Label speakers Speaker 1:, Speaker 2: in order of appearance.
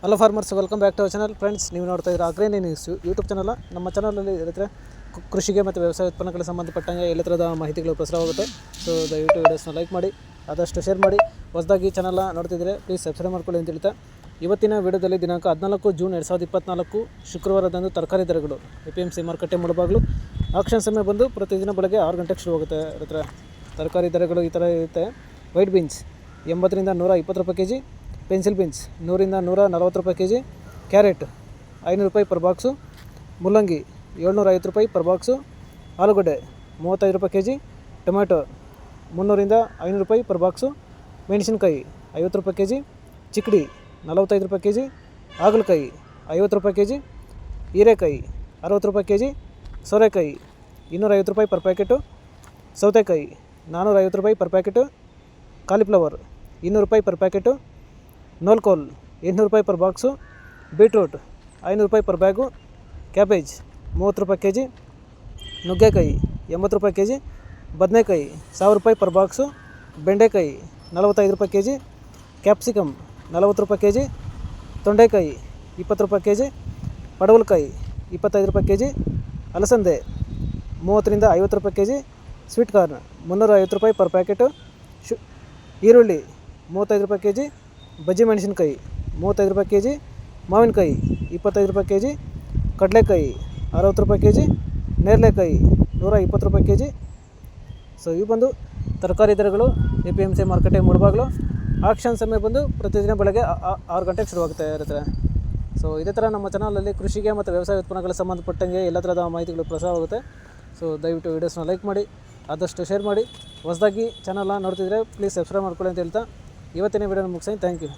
Speaker 1: Hello farmers, welcome back to our channel. Friends, ನೀವು ನೋಡ್ತಾ ಇದ್ದೀರಾ ಅಗ್ರೇನಿ ನ್ಯೂಸ್ ಯೂಟ್ಯೂಬ್ ಚಾನಲ್. ನಮ್ಮ ಚಾನಲಲ್ಲಿ ಇರುತ್ತೆ ಕೃಷಿಗೆ ಮತ್ತು ವ್ಯವಸಾಯ ಉತ್ಪನ್ನಗಳಿಗೆ ಸಂಬಂಧಪಟ್ಟಂಗೆ ಎಲ್ಲ ಥರದ ಮಾಹಿತಿಗಳು ಪ್ರಸಾರವಾಗುತ್ತೆ. ಸೊ ದಯವಿಟ್ಟು ವಿಡಿಯೋಸ್ನ ಲೈಕ್ ಮಾಡಿ, ಆದಷ್ಟು ಶೇರ್ ಮಾಡಿ. ಹೊಸದಾಗಿ ಚಾನಲ್ನ ನೋಡ್ತಿದ್ದರೆ ಪ್ಲೀಸ್ ಸಬ್ಸ್ಕ್ರೈಬ್ ಮಾಡ್ಕೊಳ್ಳಿ ಅಂತ ಹೇಳ್ತಾ, ಇವತ್ತಿನ ವಿಡಿಯೋದಲ್ಲಿ ದಿನಾಂಕ 14 ಜೂನ್ 2024 ಶುಕ್ರವಾರದಂದು ತರಕಾರಿ ದರಗಳು APMC ಮಾರುಕಟ್ಟೆ ಮುಳಬಾಗಿಲು. ಆಕ್ಷನ್ ಸಮಯ ಬಂದು ಪ್ರತಿದಿನ ಬೆಳಗ್ಗೆ 6 ಗಂಟೆಗೆ ಶುರುವಾಗುತ್ತೆ. ಹತ್ರ ತರಕಾರಿ ದರಗಳು ಈ ಥರ ಇರುತ್ತೆ. ವೈಟ್ ಬೀನ್ಸ್ 80ರಿಂದ 120 ರೂಪಾಯಿ kg, ಪೆನ್ಸಿಲ್ ಬೀನ್ಸ್ 100ರಿಂದ 140 ರೂಪಾಯಿ kg, ಕ್ಯಾರೆಟ್ 500 ರೂಪಾಯಿ ಪರ್ ಬಾಕ್ಸು, ಮುಲ್ಲಂಗಿ 750 ರೂಪಾಯಿ ಪರ್ ಬಾಕ್ಸು, ಆಲೂಗಡ್ಡೆ 35 ರೂಪಾಯಿ kg, ಟೊಮ್ಯಾಟೊ 300ರಿಂದ 500 ರೂಪಾಯಿ ಪರ್ ಬಾಕ್ಸು, ಮೆಣಸಿನ್ಕಾಯಿ 50 ರೂಪಾಯಿ kg, ಚಿಕ್ಕಡಿ 45 ರೂಪಾಯಿ kg, ಹಾಗಲಕಾಯಿ 50 ರೂಪಾಯಿ kg, ಹೀರೆಕಾಯಿ 60 ರೂಪಾಯಿ kg, ಸೋರೆಕಾಯಿ 250 ರೂಪಾಯಿ ಪರ್ ಪ್ಯಾಕೆಟು, ಸೌತೆಕಾಯಿ 450 ರೂಪಾಯಿ ಪರ್ ಪ್ಯಾಕೆಟು, ಕಾಲಿಫ್ಲವರ್ 200 ರೂಪಾಯಿ ಪರ್ ಪ್ಯಾಕೆಟು, ನೋಲ್ಕೋಲ್ 800 ರೂಪಾಯಿ ಪರ್ ಬಾಕ್ಸು, ಬೀಟ್ರೂಟ್ 500 ರೂಪಾಯಿ ಪರ್ ಬ್ಯಾಗು, ಕ್ಯಾಬೇಜ್ 30 ರೂಪಾಯಿ kg, ನುಗ್ಗೆಕಾಯಿ 80 ರೂಪಾಯಿ kg, ಬದನೆಕಾಯಿ 1000 ರೂಪಾಯಿ ಪರ್ ಬಾಕ್ಸು, ಬೆಂಡೆಕಾಯಿ 45 ರೂಪಾಯಿ kg, ಕ್ಯಾಪ್ಸಿಕಮ್ 40 ರೂಪಾಯಿ kg, ತೊಂಡೆಕಾಯಿ 20 ರೂಪಾಯಿ kg, ಪಡವಲಕಾಯಿ 25 ರೂಪಾಯಿ kg, ಅಲಸಂದೆ 30ರಿಂದ 50 ರೂಪಾಯಿ kg, ಸ್ವೀಟ್ ಕಾರ್ನ್ 350 ರೂಪಾಯಿ ಪರ್ ಪ್ಯಾಕೆಟು, ಈರುಳ್ಳಿ 35 ರೂಪಾಯಿ kg, ಬಜ್ಜಿ ಮೆಣಸಿನ್ಕಾಯಿ 35 ರೂಪಾಯಿ kg, ಮಾವಿನಕಾಯಿ 25 ರೂಪಾಯಿ kg, ಕಡಲೆಕಾಯಿ 60 ರೂಪಾಯಿ kg, ನೇರಳೆಕಾಯಿ 120 ರೂಪಾಯಿ kg. ಸೊ ಇವು ಬಂದು ತರಕಾರಿ ದರಗಳು APMC ಮಾರುಕಟ್ಟೆ ಮುಳಬಾಗಿಲು. ಆಕ್ಷನ್ ಸಮಯ ಬಂದು ಪ್ರತಿದಿನ ಬೆಳಗ್ಗೆ 6 ಗಂಟೆಗೆ ಶುರುವಾಗುತ್ತೆ ಇರುತ್ತೆ. ಸೊ ಇದೇ ಥರ ನಮ್ಮ ಚಾನಲಲ್ಲಿ ಕೃಷಿಗೆ ಮತ್ತು ವ್ಯವಸಾಯ ಉತ್ಪನ್ನಗಳಿಗೆ ಸಂಬಂಧಪಟ್ಟಂಗೆ ಎಲ್ಲ ಥರದ ಮಾಹಿತಿಗಳು ಪ್ರಸಾರವಾಗುತ್ತೆ. ಸೊ ದಯವಿಟ್ಟು ವೀಡಿಯೋಸ್ನ ಲೈಕ್ ಮಾಡಿ, ಆದಷ್ಟು ಶೇರ್ ಮಾಡಿ. ಹೊಸದಾಗಿ ಚಾನಲ್ನ ನೋಡ್ತಿದ್ರೆ ಪ್ಲೀಸ್ ಸಬ್ಸ್ಕ್ರೈಬ್ ಮಾಡ್ಕೊಳ್ಳಿ ಅಂತ ಹೇಳ್ತಾ ಇವತ್ತಿನ ವೀಡಿಯೋನ ಮುಗಿಸ್ತೀನಿ. Thank you.